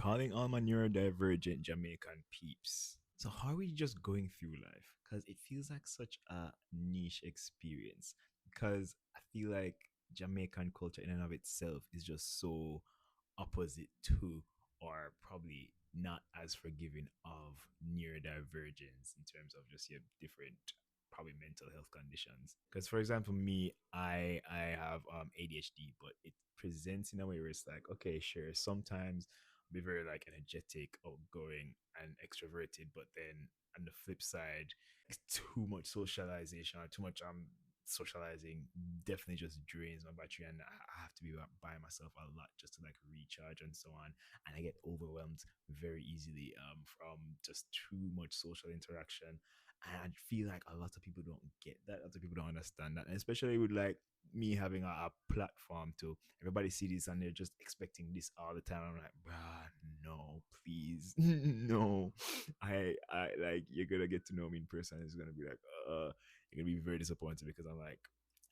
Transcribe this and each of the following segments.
calling all my neurodivergent Jamaican peeps. So, how are we just going through life? Because it feels like such a niche experience. Because I feel like Jamaican culture, in and of itself, is just so opposite to, or probably not as forgiving of neurodivergence in terms of just your different probably mental health conditions. Because for example, me, I have ADHD, but it presents in a way where it's like, okay, sure, sometimes I'll be very like energetic, outgoing, and extroverted, but then on the flip side, it's too much socialization or too much socializing definitely just drains my battery, and I have to be by myself a lot just to like recharge and so on. And I get overwhelmed very easily from just too much social interaction. And I feel like a lot of people don't get that. A lot of people don't understand that, and especially with like me having a platform to everybody see this and they're just expecting this all the time. I'm like, bruh, no, please, no. I like you're gonna get to know me in person. It's gonna be like, you're gonna be very disappointed because I'm like,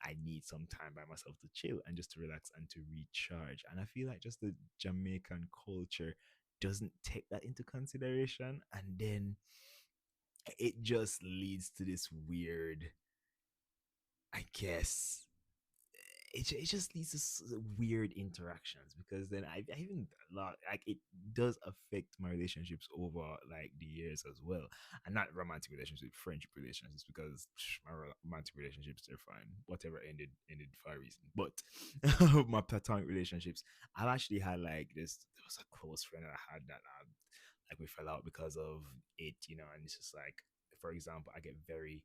I need some time by myself to chill and just to relax and to recharge. And I feel like just the Jamaican culture doesn't take that into consideration, and then it just leads to this weird, I guess, it just leads to weird interactions because then I even a lot like it does affect my relationships over like the years as well, and not romantic relationships, friendship relationships, because my romantic relationships, they're fine, whatever ended for a reason. But my platonic relationships, I've actually had like this, there was a close friend that I had that like we fell out because of it, and it's just like, for example, I get very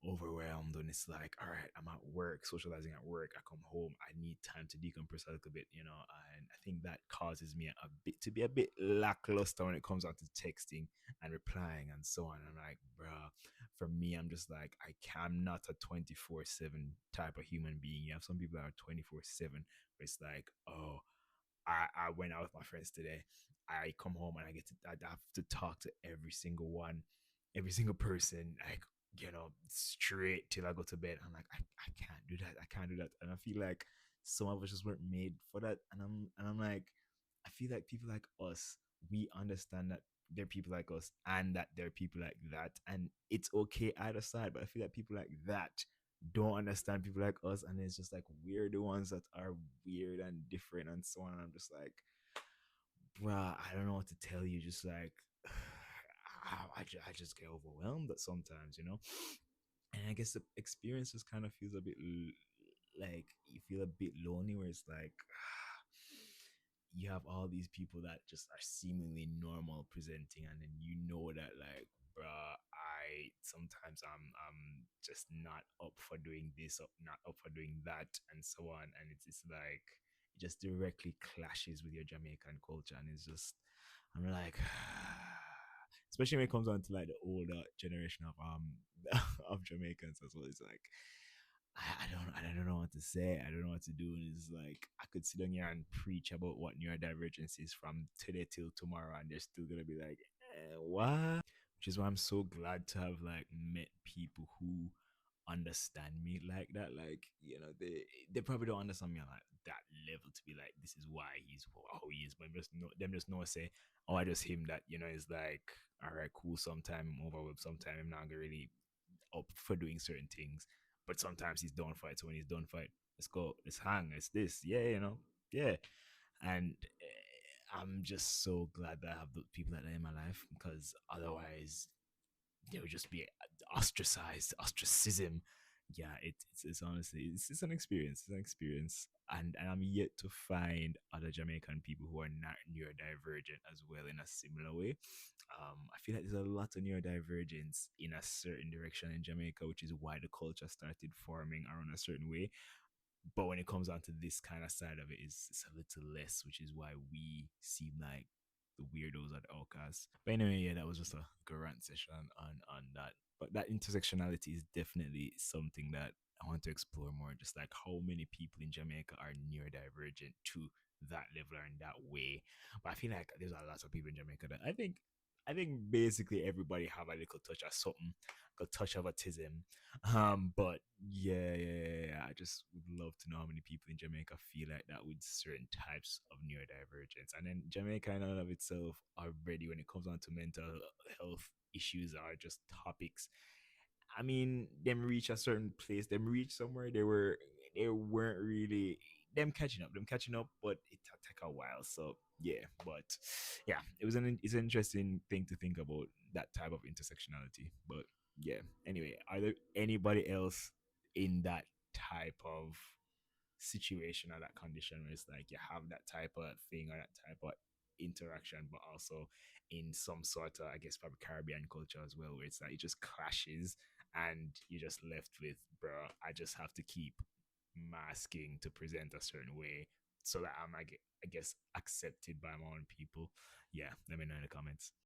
overwhelmed when it's like, all right, I'm at work, socializing at work, I come home, I need time to decompress a little bit, and I think that causes me a bit to be a bit lackluster when it comes out to texting and replying and so on. I'm like, bruh, for me, I'm just like, I'm not a 24/7 type of human being. You have some people that are 24/7, where it's like, oh, I went out with my friends today. I come home and I have to talk to every single one, every single person, like, straight till I go to bed. I'm like, I can't do that. I can't do that. And I feel like some of us just weren't made for that. And I'm like, I feel like people like us, we understand that there are people like us and that there are people like that. And it's okay either side. But I feel like people like that don't understand people like us. And it's just like we're the ones that are weird and different and so on. And I'm just like, bruh, I don't know what to tell you. Just like, I just get overwhelmed at sometimes. And I guess the experience just kind of feels a bit like you feel a bit lonely, where it's like you have all these people that just are seemingly normal presenting, and then that like, bruh, I sometimes I'm just not up for doing this or not up for doing that and so on, and it's like it just directly clashes with your Jamaican culture, and it's just I'm like especially when it comes on to like the older generation of of Jamaicans as well. It's like I don't know what to say. I don't know what to do. And it's like I could sit down here and preach about what neurodivergence is from today till tomorrow, and they're still gonna be like, what? Which is why I'm so glad to have like met people who understand me like that. Like, they probably don't understand me on like that level to be like, this is why he's how he is. But just know say, oh, I just him that, is like, all right, cool, sometime over with, sometime I'm not gonna really up for doing certain things. But sometimes he's done fight. So when he's done fight, let's go, let's hang, it's this, yeah. And I'm just so glad that I have the people like that in my life, because otherwise they would just be ostracized, ostracism. Yeah, it's honestly it's an experience. It's an experience, and I'm yet to find other Jamaican people who are not neurodivergent as well in a similar way. I feel like there's a lot of neurodivergence in a certain direction in Jamaica, which is why the culture started forming around a certain way. But when it comes down to this kind of side of it, it's a little less, which is why we seem like the weirdos or the outcasts. But anyway, yeah, that was just a grand session on that. But that intersectionality is definitely something that I want to explore more. Just like how many people in Jamaica are neurodivergent to that level or in that way. But I feel like there's a lot of people in Jamaica that I think I think basically everybody have a little touch of something, a touch of autism. But yeah. I just would love to know how many people in Jamaica feel like that with certain types of neurodivergence. And then Jamaica in and of itself already, when it comes on to mental health issues, are just topics. I mean, them reach a certain place, them reach somewhere they weren't really them catching up, but it take a while. So yeah, but yeah, it's an interesting thing to think about, that type of intersectionality. But yeah, anyway, are there anybody else in that type of situation or that condition where it's like you have that type of thing or that type of interaction, but also in some sort of, I guess, probably Caribbean culture as well, where it's like it just clashes and you're just left with, bro, I just have to keep masking to present a certain way so that I'm, I guess, accepted by my own people. Yeah, let me know in the comments.